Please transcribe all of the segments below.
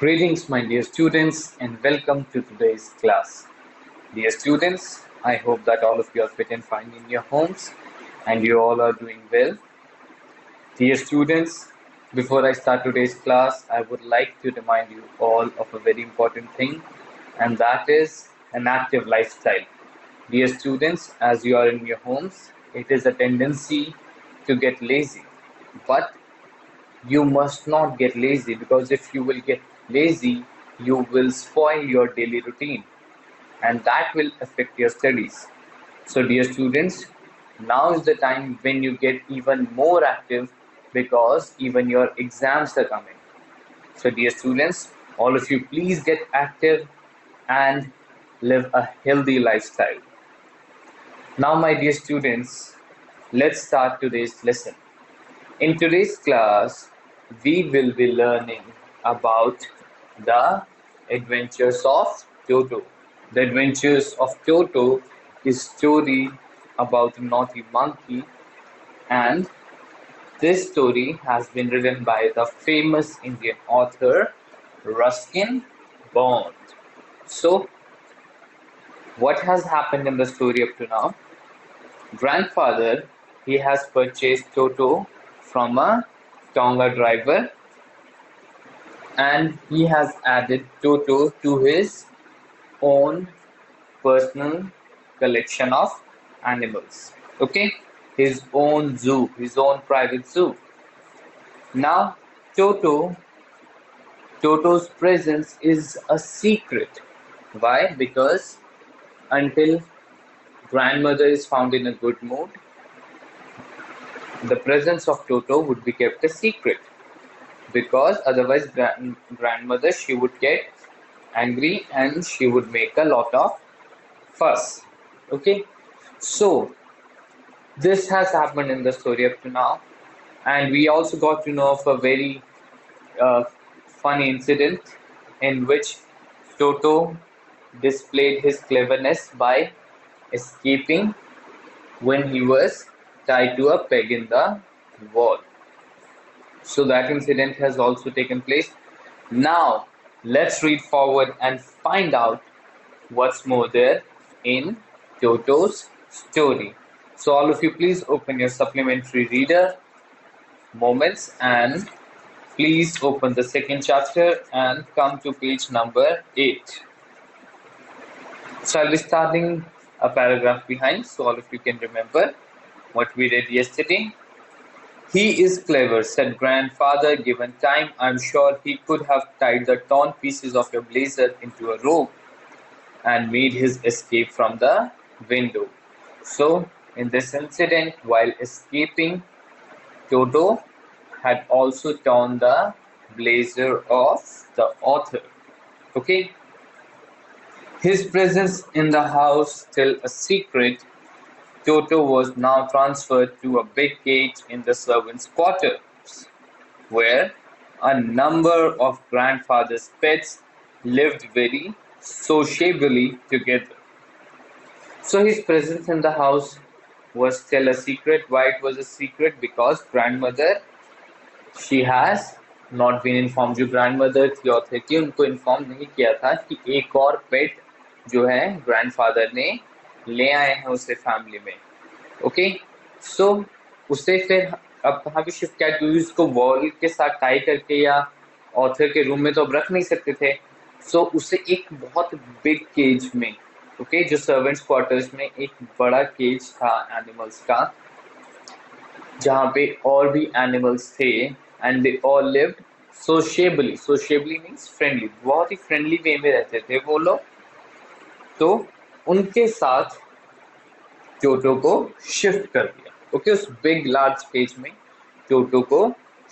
Greetings, my dear students, and welcome to today's class. Dear students, I hope that all of you are fit and fine in your homes and you all are doing well. Dear students, before I start today's class, I would like to remind you all of a very important thing, and that is an active lifestyle. Dear students, as you are in your homes, it is a tendency to get lazy. But you must not get lazy, because if you will get lazy, you will spoil your daily routine and that will affect your studies. So, dear students, now is the time when you get even more active, because even your exams are coming. So, dear students, all of you, please get active and live a healthy lifestyle. Now, my dear students, let's start today's lesson. In today's class, we will be learning about the adventures of Toto. The Adventures of Toto is a story about a naughty monkey, and this story has been written by the famous Indian author Ruskin Bond. So, what has happened in the story up to now? Grandfather, he has purchased Toto from a Tonga driver, and he has added Toto to his own personal collection of animals. Okay, his own zoo, his own private zoo. Now, Toto's presence is a secret. Why? Because until grandmother is found in a good mood, the presence of Toto would be kept a secret, because otherwise grandmother, she would get angry and she would make a lot of fuss. Okay, so this has happened in the story up to now, and we also got to know of a very uh, funny incident in which Toto displayed his cleverness by escaping when he was tied to a peg in the wall. So that incident has also taken place. Now, let's read forward and find out what's more there in Toto's story. So, all of you, please open your supplementary reader moments and please open the second chapter and come to page number 8. So, I'll be starting a paragraph behind so all of you can remember what we read yesterday. "He is clever," said grandfather. "Given time, I'm sure he could have tied the torn pieces of your blazer into a rope and made his escape from the window." So, in this incident, while escaping, Toto had also torn the blazer of the author. Okay? His presence in the house still a secret, Toto was now transferred to a big cage in the servants' quarters, where a number of grandfather's pets lived very sociably together. So his presence in the house was still a secret. Why it was a secret? Because grandmother, she has not been informed. जो grandmother थी author की, उनको inform नहीं किया था कि एक और pet जो है grandfather ने ले आए हैं उसे family में. ओके, सो उसे फिर अब कहाँ भी शिफ्ट किया, क्योंकि उसको वॉल के साथ टाई करके या ऑथर के रूम में तो अब रख नहीं सकते थे. सो उसे एक बहुत बिग केज में, ओके, जो सर्वेंट्स क्वार्टर्स में एक बड़ा केज था एनिमल्स का, जहाँ पे और भी एनिमल्स थे, and they all lived sociably. Sociably means friendly, बहुत ही फ्रेंडली वे में रहते थे वो लोग. तो उनके साथ टोटो को शिफ्ट कर दिया. ओके, उस बिग लार्ज केज में टोटो को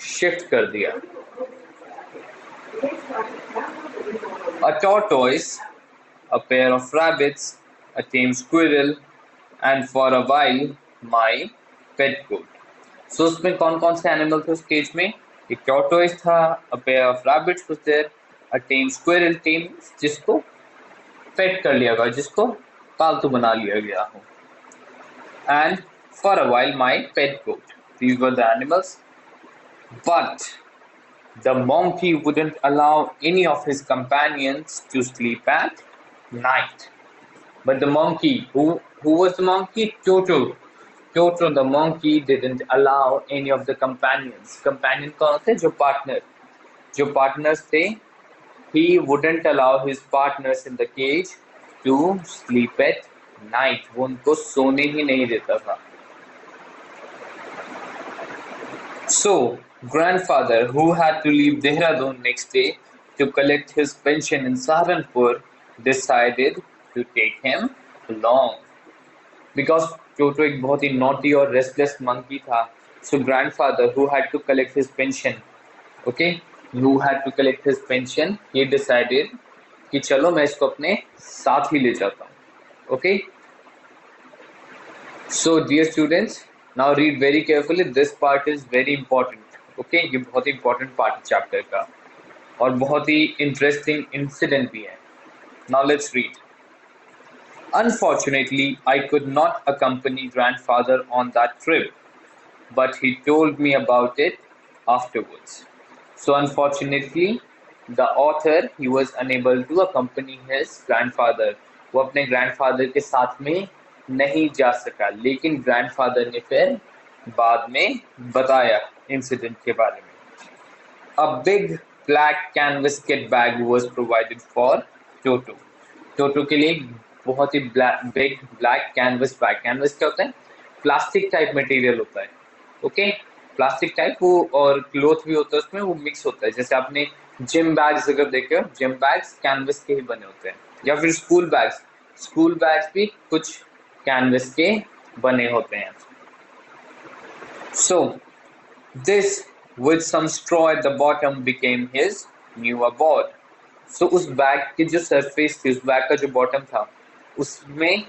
शिफ्ट कर दिया. A tortoise, a pair of rabbits, a tame squirrel, and for a while my pet goat. So उसमें कौन कौन से एनिमल थे उस केज में? एक टॉर्टोइस था, a pair of rabbits was there, a tame squirrel, tame जिसको पेट कर लिया गया, जिसको पालतू बना लिया गया हो, and for a while my pet goat. These were the animals. But The monkey wouldn't allow any of his companions to sleep at night. But the monkey, who was the monkey? Toto. Toto the monkey didn't allow any of the companions. Companion कौन होते हैं? जो partner. जो partners थे, he wouldn't allow his partners in the cage to sleep at night. वो उनको सोने ही नहीं देता था. So, grandfather, who had to leave Dehradun next day to collect his pension in Saharanpur, decided to take him along. Because Toto एक बहुत ही naughty और restless monkey था, so grandfather, who had to collect his pension, okay, who had to collect his pension, he decided कि चलो मैं इसको अपने साथ ही ले जाता हूँ. Okay. So dear students, now read very carefully. This part is very important. Okay, ये बहुत ही important part है chapter का और बहुत ही interesting incident भी है. Now let's read. Unfortunately, I could not accompany grandfather on that trip, but he told me about it afterwards. So unfortunately, the author, he was unable to accompany his grandfather. वो अपने grandfather के साथ में नहीं जा सका, लेकिन grandfather ने फिर बाद में बताया incident के बारे में. A big black canvas kit bag was provided for Toto. Toto के लिए बहुत ही big black canvas bag. Canvas क्या होता है? प्लास्टिक टाइप मटेरियल होता है. ओके, प्लास्टिक टाइप वो और क्लोथ भी होता है उसमें, वो मिक्स होता है. जैसे आपने जिम बैग्स अगर देखे हो, जिम बैग्स कैनवस के ही बने होते हैं. या फिर स्कूल बैग्स भी कुछ कैनवस के बने होते हैं. So this with some straw at the bottom became his new abode. So उस बैग की जो सरफेस थी, उस बैग का जो बॉटम था, उसमें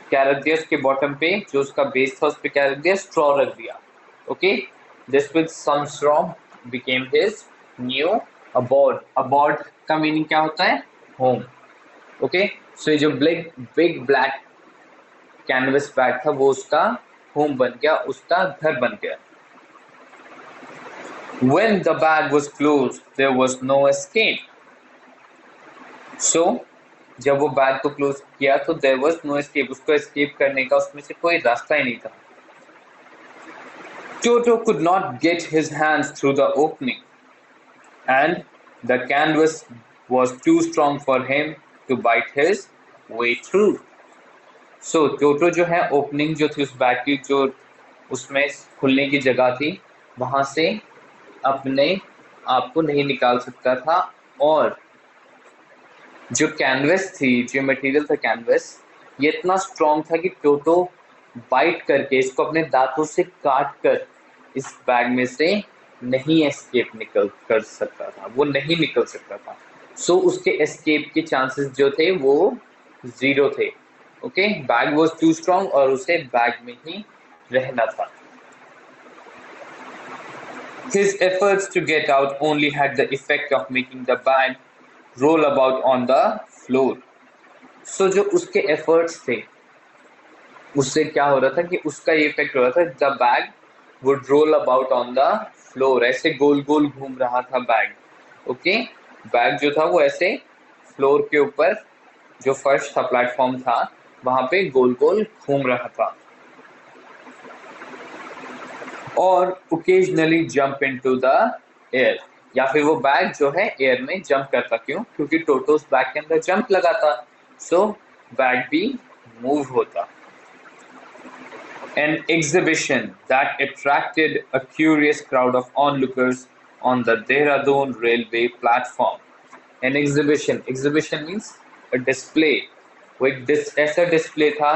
क्या रख दिया? उसके बॉटम पे जो उसका बेस था उस पे क्या रख दिया? स्ट्रॉ रख दिया. Okay, this with some straw became his new abode. Abode का मीनिंग क्या होता है? होम. ओके, सो ये जो बिग ब्लैक कैनवस बैग था वो उसका होम बन गया, उसका घर बन गया. When the bag was closed, there was no escape. So जब वो बैग को क्लोज किया तो there was no escape. उसको escape करने का उसमें से कोई रास्ता ही नहीं था. Toto could not get his hands through the opening, and the canvas was too strong for him to bite his way through. So Toto जो है, opening जो थी उस बैग की, जो उसमें खुलने की जगह थी, वहां से अपने आप को नहीं निकाल सकता था. और जो कैनवस थी, जो मटेरियल था कैनवस, ये इतना स्ट्रॉन्ग था कि टोटो बाइट करके इसको अपने दांतों से काट कर इस बैग में से नहीं एस्केप कर सकता था, वो नहीं निकल सकता था. सो उसके एस्केप के चांसेस जो थे वो 0 थे. Okay, bag was too strong और उसे बैग में ही रहना था. His efforts to get out only had the effect of making the bag roll about on the floor. So जो उसके efforts थे, उससे क्या हो रहा था कि उसका ये इफेक्ट हो रहा था, the bag would roll about on the floor. ऐसे गोल गोल घूम रहा था बैग. ओके, बैग जो था वो ऐसे फ्लोर के ऊपर, जो फर्श था, प्लेटफॉर्म था, वहां पे गोल गोल घूम रहा था. और occasionally jump into the air, या फिर वो बैग जो है एयर में जंप करता. क्यों? क्योंकि टोटो उस बैग के अंदर जंप लगाता, सो बैग भी मूव होता. An exhibition that attracted a curious crowd of onlookers on the Dehradun railway platform. An exhibition means a display. वो एक ऐसा डिस्प्ले था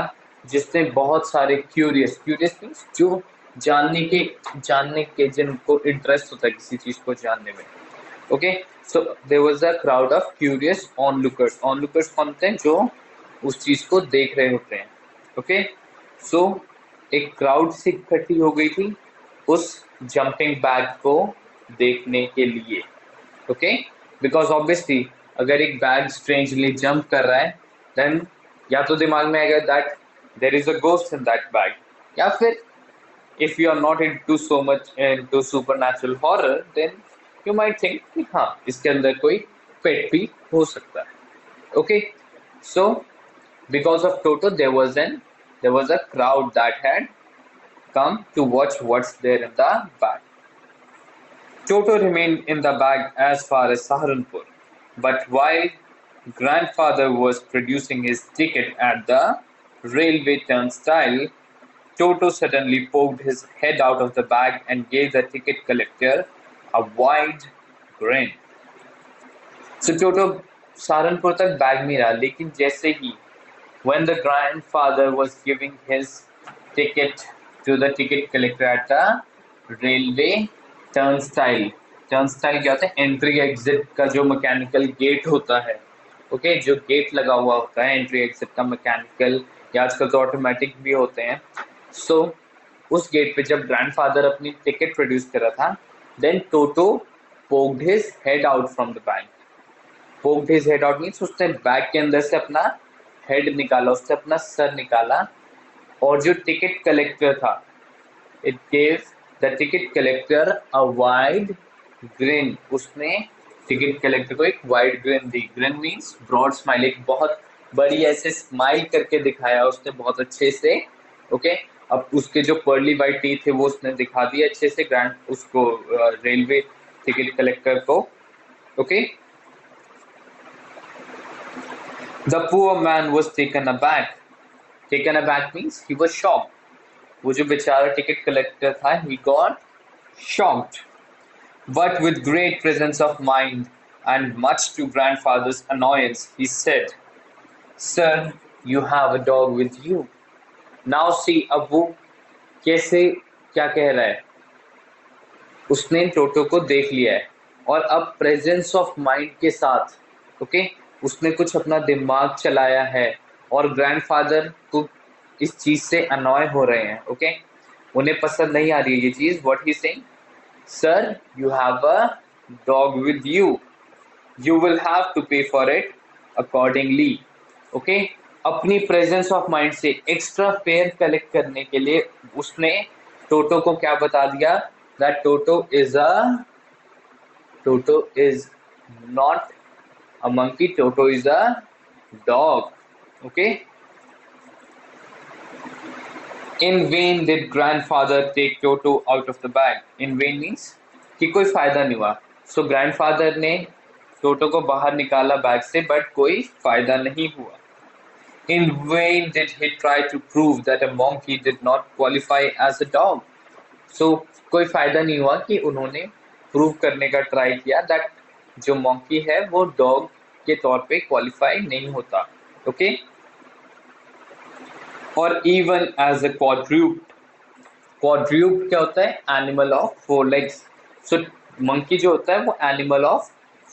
जिसमें बहुत सारे क्यूरियस मीन्स जो जानने के जिनको इंटरेस्ट होता है किसी चीज को जानने में. Okay, so there was a crowd of curious onlookers. Onlookers कौन होते हैं? जो उस चीज को देख रहे होते हैं. ओके, सो एक क्राउड से इकट्ठी हो गई थी उस जंपिंग बैग को देखने के लिए. ओके, बिकॉज ऑब्वियसली अगर एक बैग स्ट्रेंजली जंप कर रहा है, देन या तो दिमाग में आएगा that there is a ghost in that bag, या फिर if you are not into so much into supernatural horror, then you might think कि हाँ इसके अंदर कोई पेट भी हो सकता है। Okay, so because of Toto there was a crowd that had come to watch what's there in the bag. Toto remained in the bag as far as Saharanpur, but while grandfather was producing his ticket at the railway turnstile, Toto suddenly poked his head out of the bag and gave the ticket collector a wide grin. So Toto Saharanpur तक bag में रहा, लेकिन जैसे ही when the grandfather was giving his ticket to the ticket collector at the railway turnstile. Turnstile क्या होता है? Entry exit का जो मैकेनिकल गेट होता है, ओके, जो गेट लगा हुआ होता है एंट्री एग्जिट का मैकेनिकल, या आजकल तो ऑटोमेटिक भी होते हैं। सो उस गेट पे जब ग्रैंडफादर अपनी टिकट प्रोड्यूस कर रहा था, then Toto poked his head out from the bag. Poked his head out means उसने बैग के अंदर से अपना हेड निकाला, उससे अपना सर निकाला, और जो टिकट कलेक्टर था, it gave the ticket collector a wide green. उसने टिकट कलेक्टर को एक वाइड ग्रिन दी। ग्रिन मीन्स ब्रॉड स्माइल, एक बहुत बड़ी ऐसे स्माइल करके दिखाया उसने बहुत अच्छे से। ओके, अब उसके जो पर्ली वाइट टीथ थे वो उसने दिखा दिए अच्छे से ग्रैंड उसको रेलवे टिकट कलेक्टर को। Okay, the poor man was taken aback. Taken aback means he was shocked. वो जो बेचारा टिकट कलेक्टर था, he got shocked. But with great presence of mind and much to grandfather's annoyance, he said, "Sir, you have a dog with you." Now see, अब वो कैसे क्या कह रहा है? उसने टोटो को देख लिया है और अब प्रेजेंस ऑफ माइंड के साथ, ओके, उसने कुछ अपना दिमाग चलाया है और ग्रैंडफादर को इस चीज से अनॉय हो रहे हैं। ओके, उन्हें पसंद नहीं आ रही है ये चीज। What he saying, sir you have a dog with you, you will have to pay for it accordingly. Okay, अपनी प्रेजेंस ऑफ माइंड से एक्स्ट्रा फेयर कलेक्ट करने के लिए उसने टोटो को क्या बता दिया, that Toto is not a monkey, Toto is a dog. Okay, in vain did grandfather take Toto out of the bag. In vain means कि कोई फायदा नहीं हुआ। So grandfather ने टोटो को बाहर निकाला बैग से, बट कोई फायदा नहीं हुआ। In vain did he try to prove that a monkey did not qualify as a dog. So कोई फायदा नहीं हुआ कि उन्होंने प्रूव करने का ट्राई किया दैट जो मंकी है वो डॉग के तौर पे क्वालिफाई नहीं होता। ओके, और इवन एज अ क्वाड्रूप्ड, क्वाड्रूप्ड क्या होता है? Animal of 4 legs. So monkey जो होता है वो एनिमल ऑफ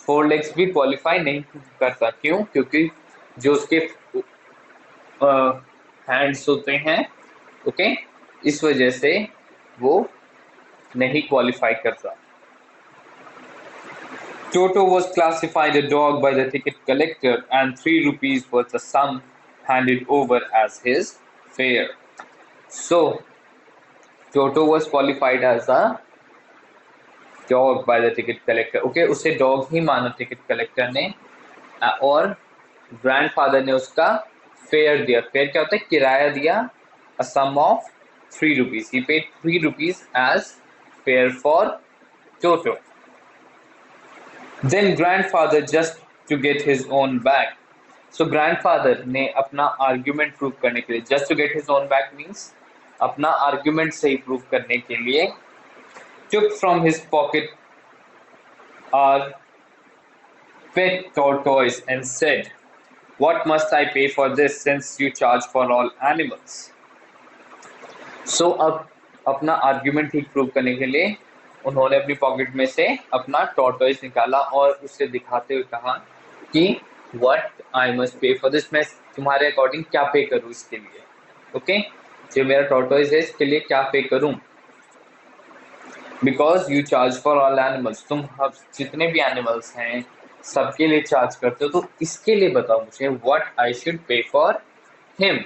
4 लेग्स भी क्वालिफाई नहीं करता। क्यों? क्योंकि जो उसके हैंड्स होते हैं, ओके, इस वजह से वो नहीं क्वालिफाई करता। Toto was classified a dog by the ticket collector, and 3 rupees was the sum handed over as his fare. So, Toto was qualified as a dog by the ticket collector. Okay, उसे dog ही माना ticket collector ने, और grandfather ने उसका fare दिया। Fare क्या होता है? किराया दिया। A sum of 3 rupees. He paid 3 rupees as fare for Toto. Then grandfather, just to get his own back. So grandfather ने अपना argument prove करने के लिए, just to get his own back means अपना argument सही prove करने के लिए, took from his pocket our pet tortoise and said, "What must I pay for this since you charge for all animals?" So अब अपना argument ठीक prove करने के लिए उन्होंने अपनी पॉकेट में से अपना टॉर्टोइस निकाला और उसे दिखाते हुए कहा कि what I must pay for this, मैं तुम्हारे अकॉर्डिंग क्या पे करूं इसके लिए। ओके, जो मेरा टॉर्टोइस है इसके लिए क्या पे करूं, because you charge for all animals, तुम अब जितने भी एनिमल्स हैं सबके लिए चार्ज करते हो, तो इसके लिए बताओ मुझे what I should pay for him.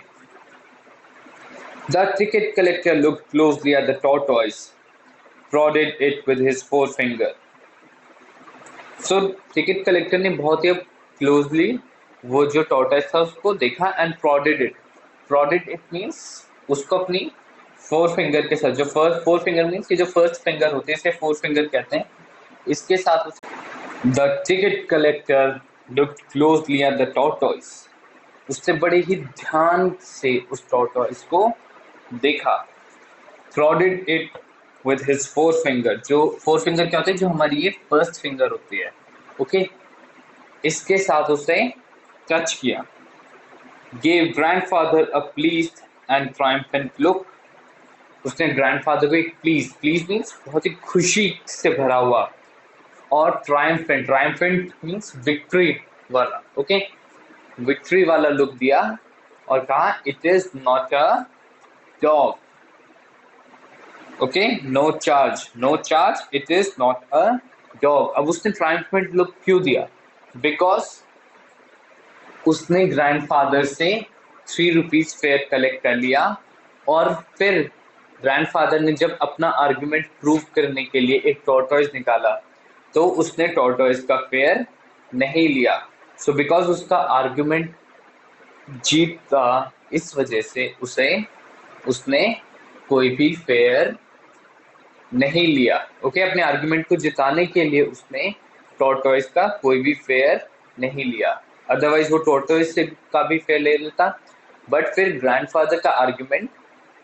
The ticket collector looked closely at the tortoise, prodded it with his forefinger, so ticket collector ने बहुत ही क्लोजली वो जो टॉर्टॉइस था उसको देखा एंड प्रोडेड इट मींस उसको अपनी फोर फिंगर के साथ, जो फर्स्ट फोर फिंगर मींस कि जो फर्स्ट फिंगर होते हैं इसे फोर फिंगर कहते हैं, इसके साथ the ticket collector looked closely at the tortoise. उससे बड़े ही ध्यान से उस टॉर्टॉइस को देखा। prodded it with his forefinger। जो फोर फिंगर क्या होते हैं, जो हमारी ये फर्स्ट फिंगर होती है, ओके, इसके साथ उसे टच किया। gave grandfather a pleased and triumphant look। उसने ग्रैंडफादर को एक प्लीज मीन्स बहुत ही खुशी से भरा हुआ, और ट्रायम्फेंट मीन्स विक्ट्री वाला, ओके, विक्ट्री वाला लुक दिया और कहा it is not a dog, okay, no charge, it is not a dog. अब उसने ट्रायम्फेंट लुक क्यों दिया? बिकॉज उसने ग्रैंडफादर से 3 रुपीज फेयर कलेक्ट कर लिया, और फिर ग्रैंडफादर ने जब अपना आर्ग्यूमेंट प्रूव करने के लिए एक टॉर्टॉइस निकाला तो उसने टॉर्टॉइस का फेयर नहीं लिया। सो बिकॉज उसका आर्ग्यूमेंट जीता, इस वजह से उसने कोई भी फेयर नहीं लिया, ओके, अपने आर्गुमेंट को जिताने के लिए उसने टॉर्टॉइस का कोई भी फेयर नहीं लिया। अदरवाइज वो टॉर्टॉइस से का भी फेयर ले लेता, बट फिर ग्रैंडफादर का आर्गुमेंट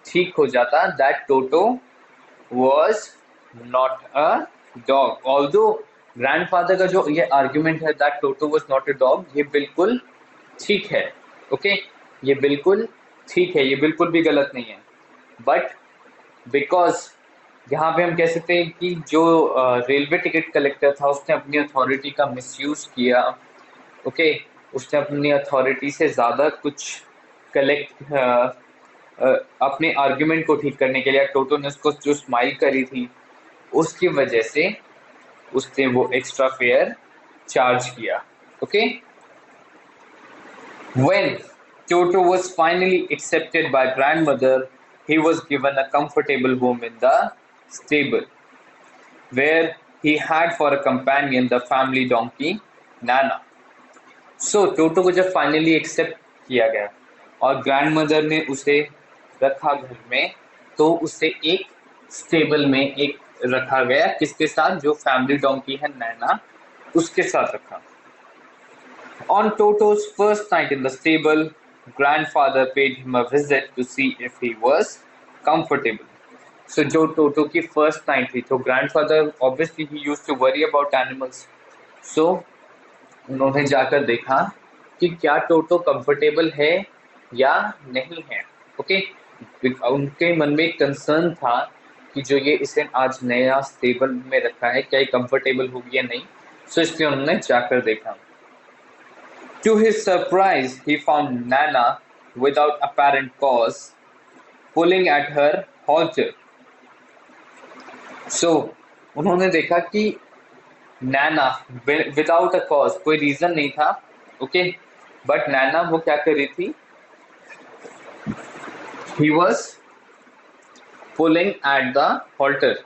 ठीक हो जाता that toto was not a dog. Although grandfather का जो ये आर्गुमेंट है that toto was not a dog, ये बिल्कुल ठीक है, ओके, ये बिल्कुल ठीक है, ये बिल्कुल भी गलत नहीं है, बट बिकॉज यहाँ पे हम कह सकते हैं कि जो रेलवे टिकट कलेक्टर था उसने अपनी अथॉरिटी का मिसयूज किया, ओके, उसने अपनी अथॉरिटी से ज़्यादा कुछ कलेक्ट अपने आर्ग्यूमेंट को ठीक करने के लिए टोटो ने उसको जो स्माइल करी थी उसकी वजह से उसने वो एक्स्ट्रा फेयर चार्ज किया, okay. When Toto was finally accepted by grandmother, he was given a comfortable home in the stable, where he had for a companion the family donkey Nana। So टोटो को जब finally accept किया गया और grandmother ने उसे रखा घर में, तो उसे एक स्टेबल में एक रखा गया, किसके साथ? जो फैमिली डोंकी है नैना, उसके साथ रखा। On Toto's first night in the stable, grandfather paid him a visit to see if he was comfortable। So जो टोटो की फर्स्ट नाइट थी, तो ग्रैंडफादर ऑब्वियसली ही used to worry about animals, so उन्होंने जाकर देखा कि क्या टोटो कंफर्टेबल है या नहीं है, ओके। उनके मन में एक कंसर्न था कि जो ये इसे आज नया स्टेबल में रखा है क्या ये कंफर्टेबल होगी या नहीं, सो इसलिए उन्होंने जाकर देखा। To his surprise, he found Nana without apparent cause pulling at her halter। So उन्होंने देखा कि नैना विदाउट अ कॉज, कोई रीजन नहीं था, ओके, बट नैना वो क्या कर रही थी? He was pulling at the halter.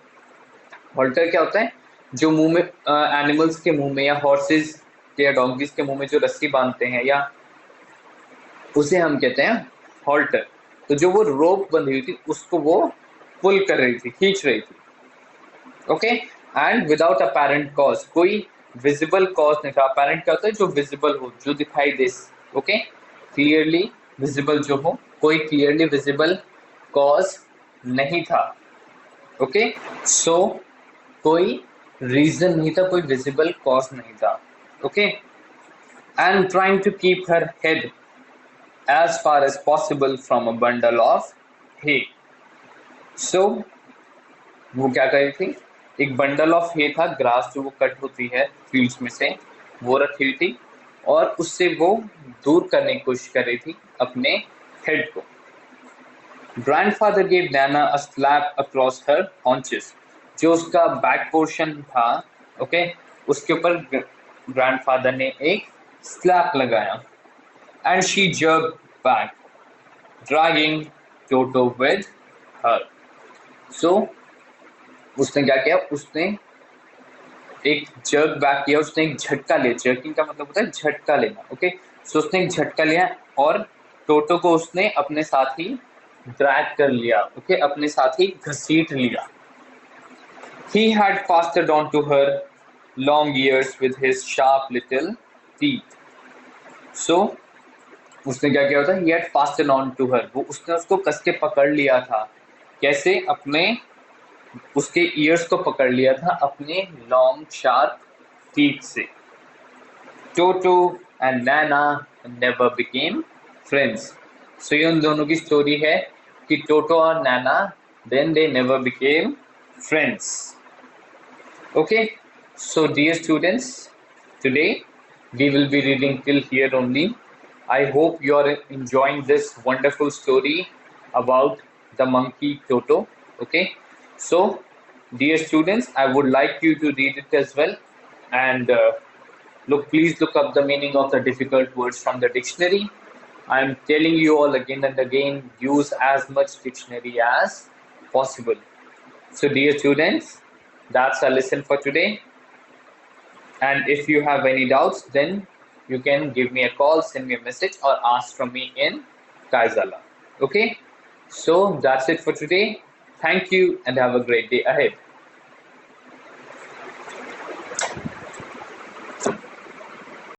Halter क्या होता है? जो मुंह में एनिमल्स के मुंह में या हॉर्सेस या डोंकीज के मुंह में जो रस्सी बांधते हैं, या उसे हम कहते हैं हॉल्टर। तो जो वो रोप बंधी हुई थी उसको वो पुल कर रही थी, खींच रही थी, okay, and without apparent cause, कोई विजिबल कॉज नहीं था। अपेरेंट क्या होता है? जो विजिबल हो, जो दिखाई दे, ओके, क्लियरली विजिबल जो हो, कोई क्लियरली विजिबल कॉज नहीं था, ओके, सो कोई रीजन नहीं था, कोई विजिबल कॉज नहीं था, okay, and trying to keep her head as far as possible from a bundle of hay। So वो क्या कर रही थी? एक बंडल ऑफ हे था, ग्रास जो वो कट होती है फील्ड्स में से, वो रखी हुई थी, और उससे वो दूर करने की कोशिश कर रही थी अपने हेड को। Grandfather gave Naina a slap across her haunches। जो उसका बैक पोर्शन था, ओके, उसके ऊपर ग्रैंडफादर ने एक स्लैप लगाया, and she jerked back, dragging Toto with her। So उसने क्या किया? उसने एक जर्क बैक किया, उसने एक झटका लिया, जर्किंग का मतलब होता है झटका लेना, ओके। सो उसने एक झटका लिया और टोटो को उसने अपने साथ ही ड्रैग कर लिया, ओके, अपने साथ ही घसीट लिया। He had fastened onto her long ears with his sharp little teeth. So उसने क्या किया होता है, he had fastened onto her, वो उसने उसको कस के पकड़ लिया था। कैसे? अपने उसके ईयर्स को पकड़ लिया था अपने लॉन्ग शार्प टीथ से। Toto and Naina never became friends. So ये उन दोनों की स्टोरी है कि टोटो और Naina then they never became friends. Okay, so dear students, today we will be reading till here only. I hope you are enjoying this wonderful story about the monkey Toto. Okay, so dear students, I would like you to read it as well, and please look up the meaning of the difficult words from the dictionary. I am telling you all again and again, use as much dictionary as possible. So dear students, that's our lesson for today. And if you have any doubts, then you can give me a call, send me a message, or ask from me in Kaizala. Okay, so that's it for today. Thank you and have a great day ahead.